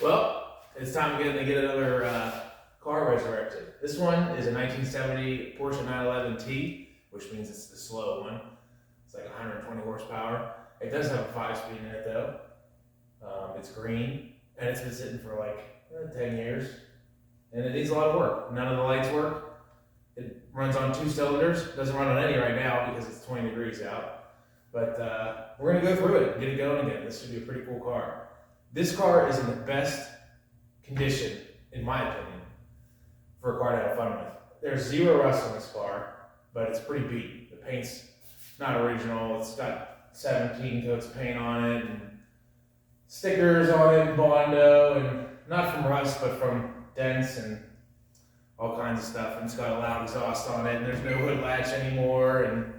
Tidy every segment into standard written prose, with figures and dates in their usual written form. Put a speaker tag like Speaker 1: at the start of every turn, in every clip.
Speaker 1: Well, it's time to get another car resurrected. This one is a 1970 Porsche 911T, which means it's the slow one. It's like 120 horsepower. It does have a 5-speed in it though. It's green, and it's been sitting for like 10 years. And it needs a lot of work. None of the lights work. It runs on 2 cylinders. Doesn't run on any right now because it's 20 degrees out. But we're gonna go through it and get it going again. This should be a pretty cool car. This car is in the best condition, in my opinion, for a car to have fun with. There's 0 rust on this car, but it's pretty beat. The paint's not original. It's got 17 coats of paint on it and stickers on it, and Bondo, and not from rust, but from dents and all kinds of stuff. And it's got a loud exhaust on it, and there's no hood latch anymore, and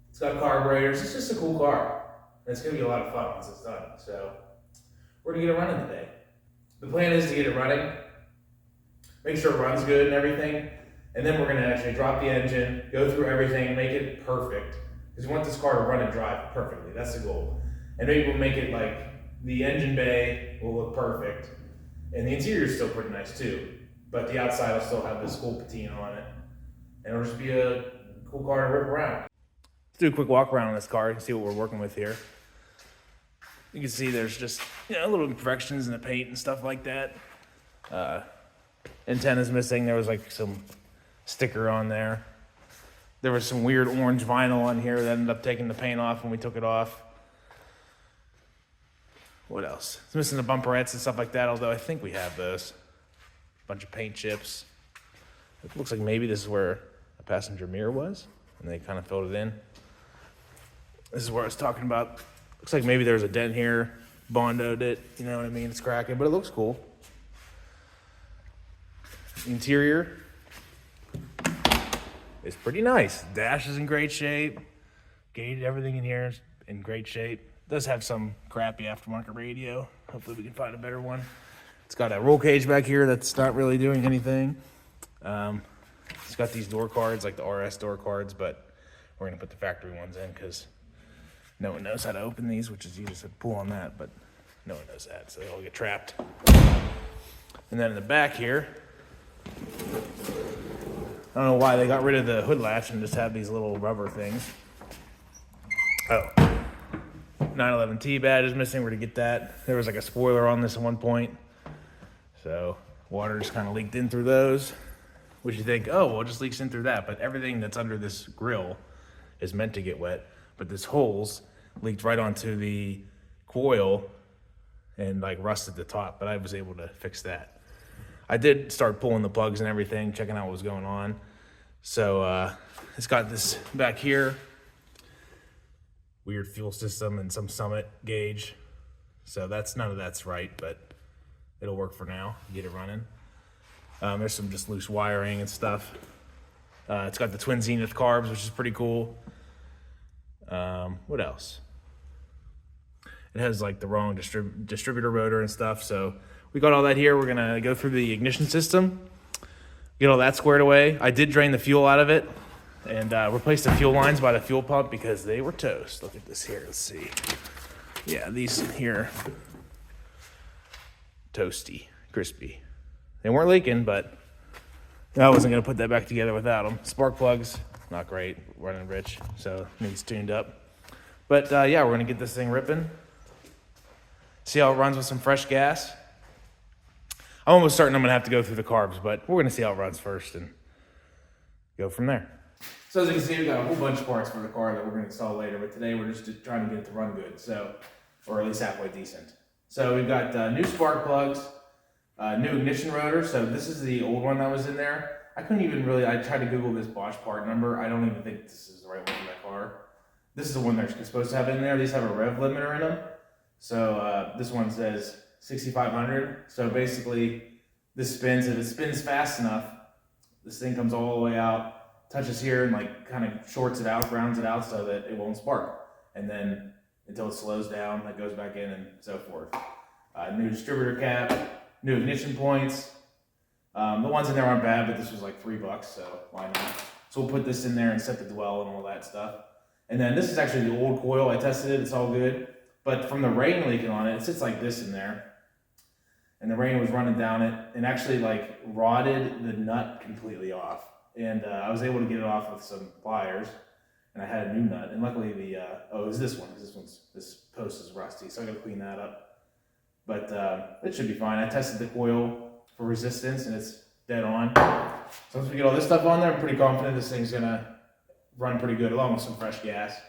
Speaker 1: it's got carburetors. It's just a cool car. And it's gonna be a lot of fun once it's done. So we're gonna get it running today. The plan is to get it running, make sure it runs good and everything, and then we're gonna actually drop the engine, go through everything, make it perfect. Because we want this car to run and drive perfectly. That's the goal. And maybe we'll make it like the engine bay will look perfect. And the interior is still pretty nice too. But the outside will still have this cool patina on it. And it'll just be a cool car to rip around. Let's do a quick walk around on this car and see what we're working with here. You can see there's just little imperfections in the paint and stuff like that. Antenna's missing. There was like some sticker on there. There was some weird orange vinyl on here that ended up taking the paint off when we took it off. What else? It's missing the bumperettes and stuff like that, although I think we have those. Bunch of paint chips. It looks like maybe this is where a passenger mirror was, and they kind of filled it in. This is where I was talking about. Looks like maybe there's a dent here, Bondoed it, you know what I mean? It's cracking, but it looks cool. The interior is pretty nice. Dash is in great shape. Gate, everything in here is in great shape. It does have some crappy aftermarket radio. Hopefully we can find a better one. It's got a roll cage back here that's not really doing anything. It's got these door cards, like the RS door cards, but we're gonna put the factory ones in because no one knows how to open these, which is you just pull on that, but no one knows that, so they all get trapped. And then in the back here, I don't know why they got rid of the hood latch and just have these little rubber things. Oh, 911T badge is missing. We're gonna get that. There was like a spoiler on this at one point, so water just kind of leaked in through those. Which you think, oh, well, it just leaks in through that, but everything that's under this grill is meant to get wet. But this holes leaked right onto the coil and like rusted the top, but I was able to fix that. I did start pulling the plugs and everything, checking out what was going on. So it's got this back here, weird fuel system and some Summit gauge. So none of that's right, but it'll work for now, get it running. There's some just loose wiring and stuff. It's got the twin Zenith carbs, which is pretty cool. What else? It has like the wrong distributor rotor and stuff. So we got all that here. We're gonna go through the ignition system, get all that squared away. I did drain the fuel out of it and replaced the fuel lines by the fuel pump because they were toast. Look at this here. Let's see. Yeah, these here, toasty, crispy. They weren't leaking, but I wasn't gonna put that back together without them. Spark plugs, not great, running rich, so needs tuned up. But yeah, we're gonna get this thing ripping. See how it runs with some fresh gas. I'm almost certain I'm gonna have to go through the carbs, but we're gonna see how it runs first and go from there. So as you can see, we got a whole bunch of parts for the car that we're gonna install later, but today we're just trying to get it to run good, so, or at least halfway decent. So we've got new spark plugs, new ignition rotor. So this is the old one that was in there. I couldn't even really, I tried to Google this Bosch part number. I don't even think this is the right one for that car. This is the one they're supposed to have in there. These have a rev limiter in them. So this one says 6,500. So basically this spins, if it spins fast enough, this thing comes all the way out, touches here and like kind of shorts it out, grounds it out so that it won't spark. And then until it slows down, that goes back in and so forth. New distributor cap, new ignition points. The ones in there aren't bad, but this was like $3, so why not? So we'll put this in there and set the dwell and all that stuff. And then this is actually the old coil. I tested it, it's all good. But from the rain leaking on it, it sits like this in there. and the rain was running down it, and actually like rotted the nut completely off. And I was able to get it off with some pliers, and I had a new nut. And luckily the oh, it was this one. This post is rusty, so I got to clean that up. But it should be fine. I tested the coil for resistance, and it's dead on. So once we get all this stuff on there, I'm pretty confident this thing's gonna run pretty good, along with some fresh gas.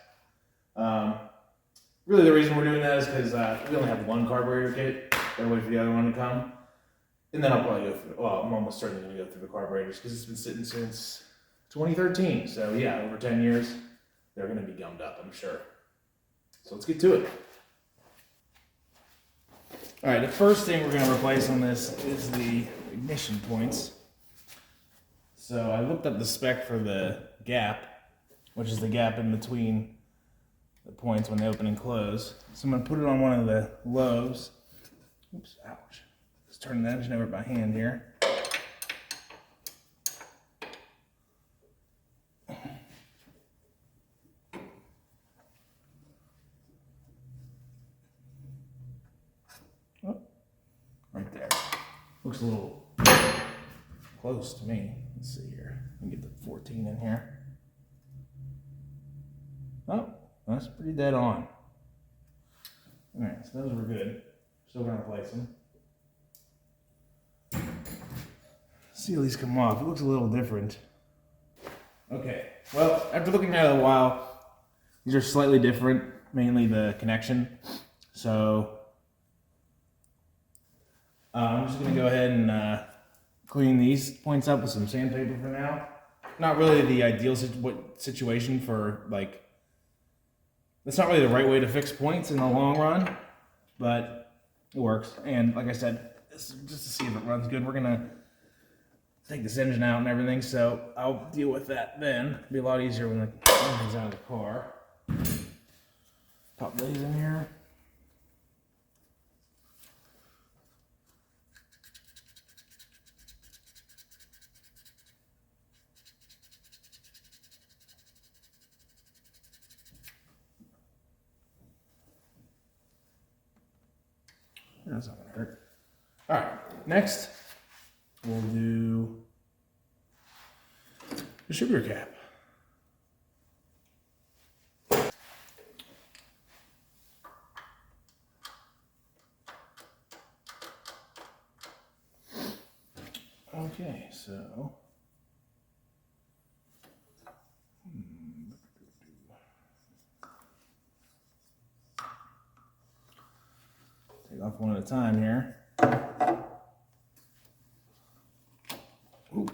Speaker 1: Really, the reason we're doing that is because we only have one carburetor kit. Gotta wait for the other one to come. And then I'll probably go through, well, I'm almost certainly going to go through the carburetors because it's been sitting since 2013. So yeah, over 10 years, they're going to be gummed up, I'm sure. So let's get to it. All right, the first thing we're going to replace on this is the ignition points. So I looked up the spec for the gap, which is the gap in between the points when they open and close. So I'm going to put it on one of the lows. Oops, ouch. Just turning the engine over by hand here. Oh, right there. Looks a little close to me. Let's see here. Let me get the 14 in here. Oh, that's pretty dead on. Alright, so those were good. Still gonna replace them. See how these come off. It looks a little different. Okay, well, after looking at it a while, these are slightly different, mainly the connection. So I'm just gonna go ahead and clean these points up with some sandpaper for now. Not really the ideal situation for, like, that's not really the right way to fix points in the long run, but it works. And like I said, just to see if it runs good, we're gonna take this engine out and everything, so I'll deal with that then. It'll be a lot easier when the engine's out of the car. Pop these in here. That's not gonna hurt. All right, next we'll do the sugar cap. Okay, so take off one at a time here. Ooh.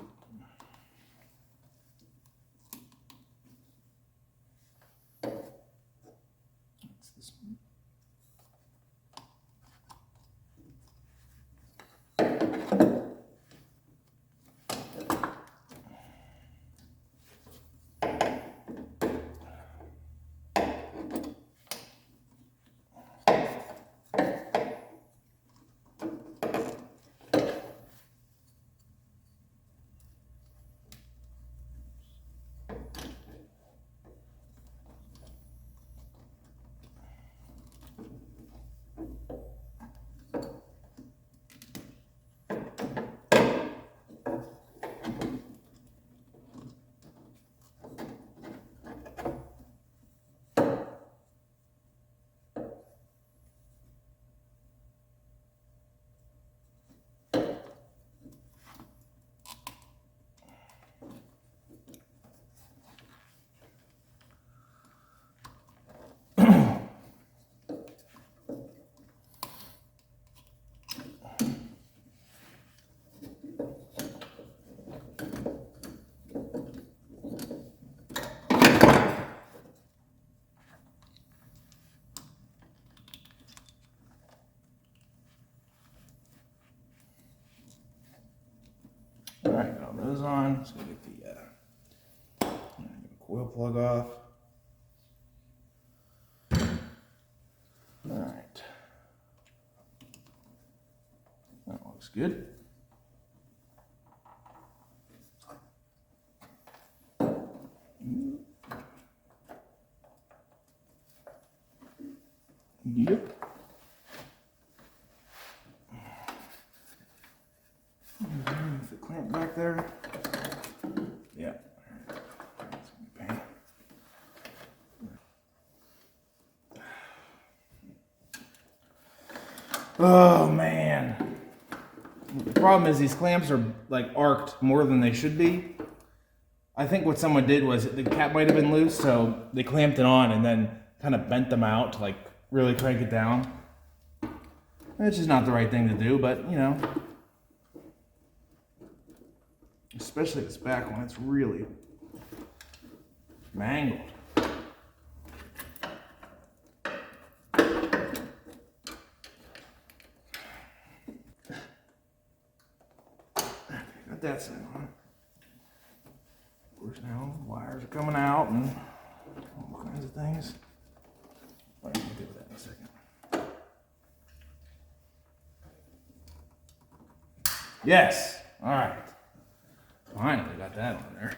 Speaker 1: That's this one. All right, got those on. Let's go get the coil plug off. All right, that looks good. Yep. Oh man. The problem is these clamps are like arced more than they should be. I think what someone did was the cap might have been loose, so they clamped it on and then kind of bent them out to like really crank it down. It's just not the right thing to do, but you know, especially this back one, it's really mangled. Got that side on. Of course, now wires are coming out and all kinds of things. I'll deal with that in a second. Yes. All right. Finally got that on there.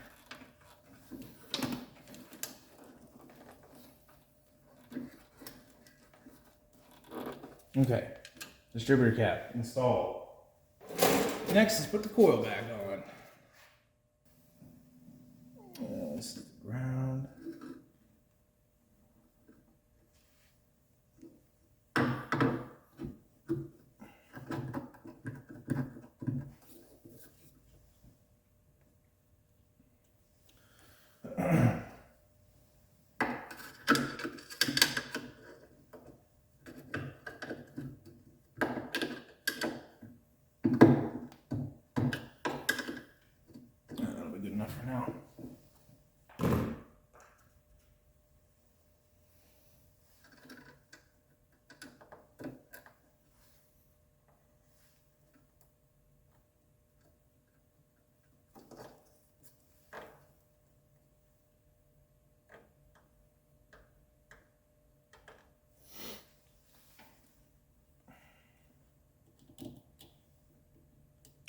Speaker 1: Okay. Distributor cap installed. Next, let's put the coil back on. This is the ground. That'll be good enough for now.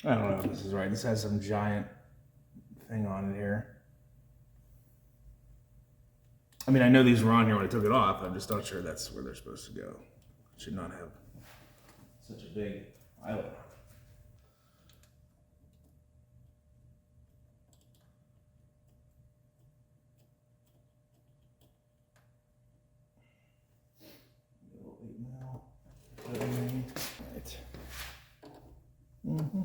Speaker 1: I don't know if this is right. This has some giant thing on it here. I mean, I know these were on here when I took it off. I'm just not sure that's where they're supposed to go. It should not have such a big island. Right. Mm-hmm.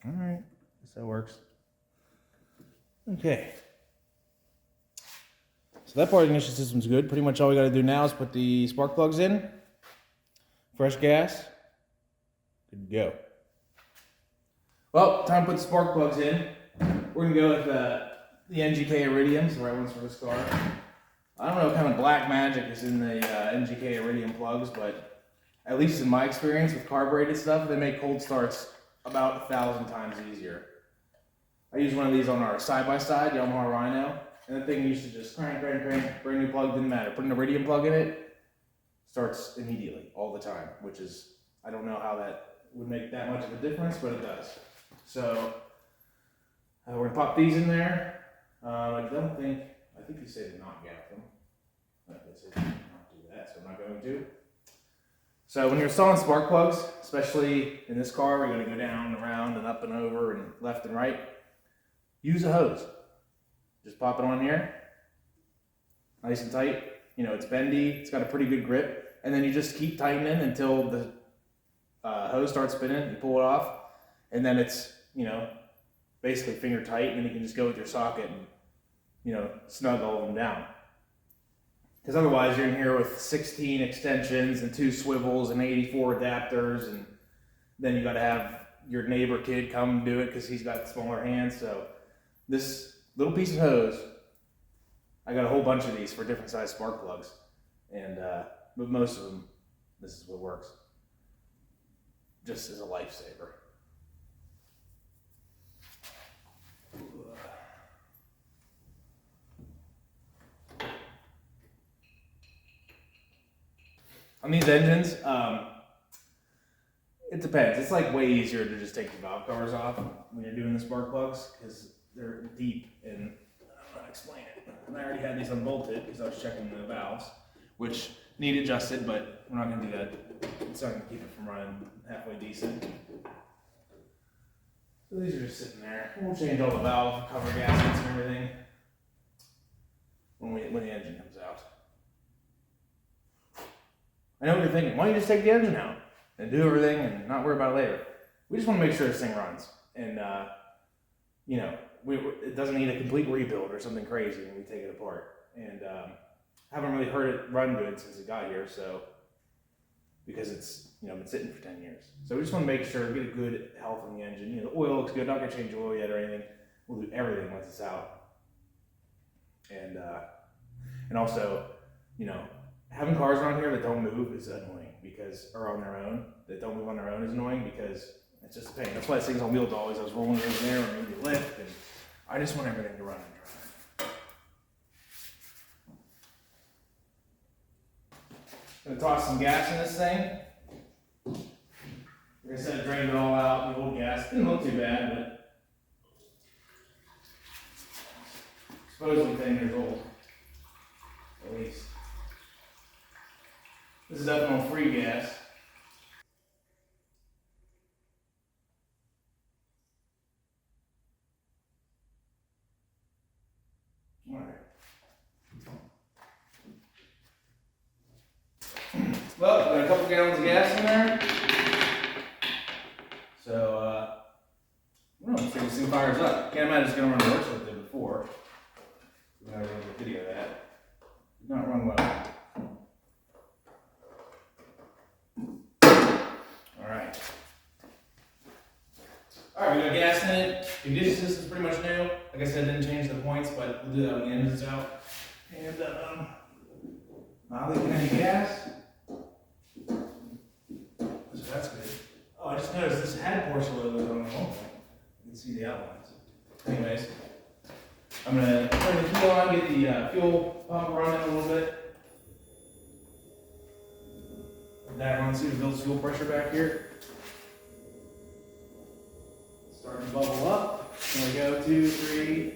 Speaker 1: All right, guess that works. Okay. So that part of the ignition system's good. Pretty much all we got to do now is put the spark plugs in, fresh gas, good to go. Well, time to put the spark plugs in. We're gonna go with the NGK Iridiums, the right ones for this car. I don't know what kind of black magic is in the NGK Iridium plugs, but at least in my experience with carbureted stuff, they make cold starts about 1,000 times easier. I use one of these on our side-by-side, Yamaha Rhino, and the thing used to just crank, brand new plug, didn't matter. Put an Iridium plug in it, starts immediately, all the time, which is, I don't know how that would make that much of a difference, but it does. So, we're gonna pop these in there. I think they say to not gap them. But they say to not do that, so I'm not going to. So when you're installing spark plugs, especially in this car, we're going to go down and around and up and over and left and right. Use a hose. Just pop it on here, nice and tight. You know, it's bendy, it's got a pretty good grip, and then you just keep tightening until the hose starts spinning. You pull it off, and then it's, you know, basically finger tight, and then you can just go with your socket and, you know, snug all of them down. Because otherwise you're in here with 16 extensions and 2 swivels and 84 adapters, and then you got to have your neighbor kid come do it because he's got smaller hands. So this little piece of hose, I got a whole bunch of these for different size spark plugs, and but most of them, this is what works. Just as a lifesaver. On these engines, it depends. It's like way easier to just take the valve covers off when you're doing the spark plugs because they're deep and I don't know how to explain it. And I already had these unbolted because I was checking the valves, which need adjusted, but we're not going to do that. It's not going to keep it from running halfway decent. So these are just sitting there. We'll change all the valve cover gaskets and everything when the engine comes out. I know what you're thinking. Why don't you just take the engine out and do everything and not worry about it later? We just want to make sure this thing runs. And, you know, it doesn't need a complete rebuild or something crazy when we take it apart. And haven't really heard it run good since it got here, so because it's, you know, been sitting for 10 years. So we just want to make sure, get a good health in the engine. You know, the oil looks good. Not going to change the oil yet or anything. We'll do everything once it's out. And also, you know, having cars around here that don't move is annoying because, or on their own, that don't move on their own is annoying because it's just a pain. That's why this thing's on wheel dollies. I was rolling it over there or maybe lift, and I just want everything to run and drive. Gonna toss some gas in this thing. Like I said, I drained it all out, the old gas. Didn't look too bad, but supposedly 10 years old, at least. This is ethanol free gas. Alright. Well, got a couple gallons of gas in there. So, I don't know, let's see if this thing fires up. Can't imagine it's going to run worse than it did before. We're going to have a video of that. Did not run well. Alright, we got gas in it. Ignition system's pretty much new. Like I said, didn't change the points, but we'll do that when the engine's out. And, not leaking any gas. So that's good. Oh, I just noticed this had Porsche logos on the whole thing. You can see the outlines. Anyways, I'm gonna turn the key on, get the fuel pump running a little bit. That runs through to build fuel pressure back here. Starting to bubble up. Here we go, 2, 3.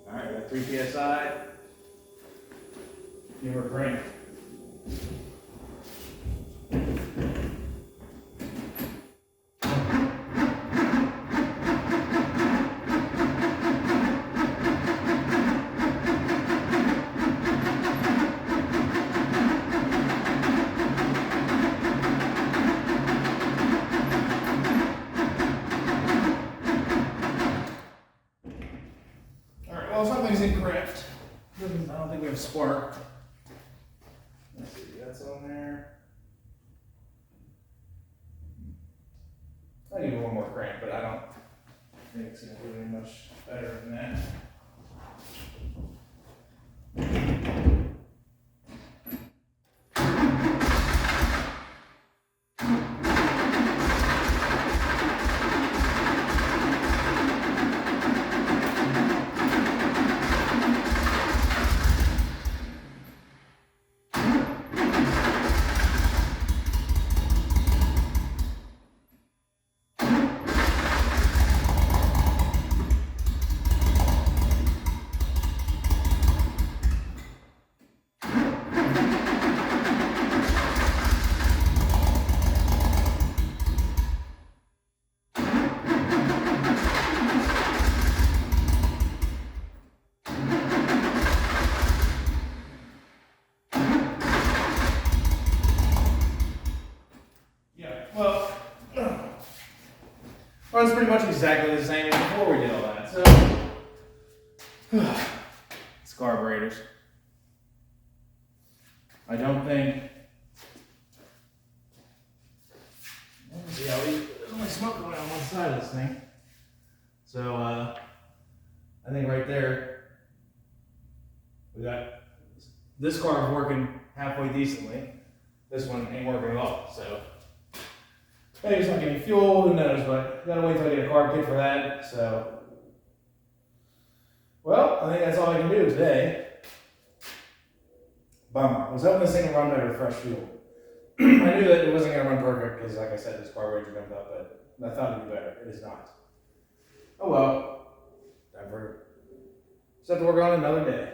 Speaker 1: Alright, we got 3 PSI. Give her a crank. Well, something's incorrect. I don't think we have spark. Let's see, that's on there. I need one more crank, but I don't think it's going to do any much better than that. Runs pretty much exactly the same as before we did all that. So, it's carburetors. I don't think. Let's see how there's only smoke going on one side of this thing. So, I think right there, we got this car is working halfway decently. This one ain't working at all. So. Maybe it's not getting fuel, who knows, but gotta wait till I get a carb kit for that, so. Well, I think that's all I can do today.
Speaker 2: Bummer. I was hoping this thing would run better with fresh fuel. I knew that it wasn't going to run perfect because, like I said, this carburetor jumped up, but I thought it'd be better. It is not. Oh well. Time for. Just have to work on it another day.